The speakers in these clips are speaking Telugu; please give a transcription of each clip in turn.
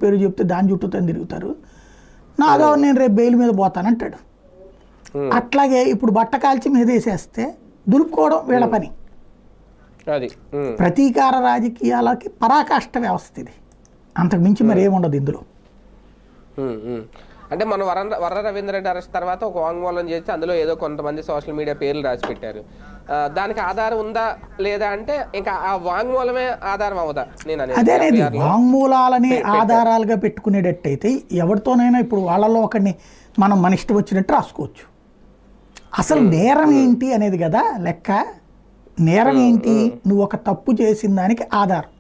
పేరు చెప్తే దాని చుట్టూతో తిరుగుతారు. నాగవ్ నేను రేపు బెయిల్ మీద పోతానంటాడు. అట్లాగే ఇప్పుడు బట్ట కాల్చి మీద వేసేస్తే దులుపుకోవడం వీళ్ళ పని. ప్రతీకార రాజకీయాలకి పరాకాష్ట వ్యవస్థ ఇది, అంతకు మించి మరి ఏముండదు ఇందులో. అంటే మన వర్ర రవీంద్ర రెడ్డి అరెస్ట్ తర్వాత ఒక వాంగ్మూలం చేసి అందులో ఏదో కొంతమంది సోషల్ మీడియా పేర్లు రాసి పెట్టారు. దానికి ఆధారం ఉందా లేదా అంటే ఇంకా ఆ వాంగ్మూలమే ఆధారం అవదా? అదేనేది వాంగ్మూలాలని ఆధారాలుగా పెట్టుకునేటట్టయితే ఎవరితోనైనా ఇప్పుడు వాళ్ళలో ఒకరిని మనం మన ఇష్టం వచ్చినట్టు రాసుకోవచ్చు. అసలు నేరం ఏంటి అనేది కదా లెక్క. నేరం ఏంటి? నువ్వు ఒక తప్పు చేసిన దానికి ఆధారం.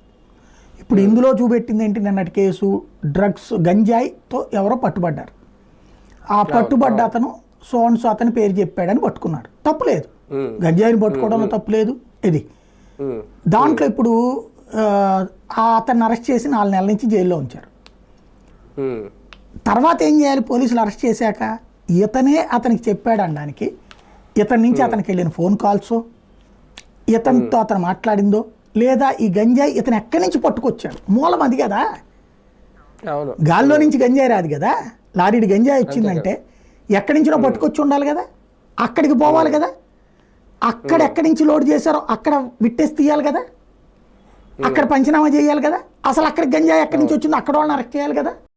ఇప్పుడు ఇందులో చూపెట్టింది ఏంటి? నిన్నటి కేసు డ్రగ్స్ గంజాయితో ఎవరో పట్టుబడ్డారు. ఆ పట్టుబడ్డ అతను సోన్సు అతని పేరు చెప్పాడని పట్టుకున్నాడు. తప్పు లేదు, గంజాయిని పట్టుకోవడంలో తప్పు లేదు. ఇది దాంట్లో ఇప్పుడు అతన్ని అరెస్ట్ చేసి 4 నెలల నుంచి జైల్లో ఉంచారు. తర్వాత ఏం చేయాలి? పోలీసులు అరెస్ట్ చేశాక ఇతనే అతనికి చెప్పాడు అనడానికి, ఇతని నుంచి అతనికి వెళ్ళిన ఫోన్ కాల్స్, ఇతనితో అతను మాట్లాడిందో లేదా ఈ గంజాయి ఇతను ఎక్కడి నుంచి పట్టుకొచ్చాడు మూలం అది కదా. గాల్లో నుంచి గంజాయి రాదు కదా. లారీడి గంజాయి వచ్చిందంటే ఎక్కడి నుంచినో పట్టుకొచ్చి ఉండాలి కదా, అక్కడికి పోవాలి కదా. అక్కడ ఎక్కడి నుంచి లోడ్ చేశారో అక్కడ విట్టేసి తీయాలి కదా, అక్కడ పంచనామా చేయాలి కదా. అసలు అక్కడికి గంజాయి ఎక్కడి నుంచి వచ్చిందో అక్కడ వాళ్ళని అరెస్ట్ చేయాలి కదా.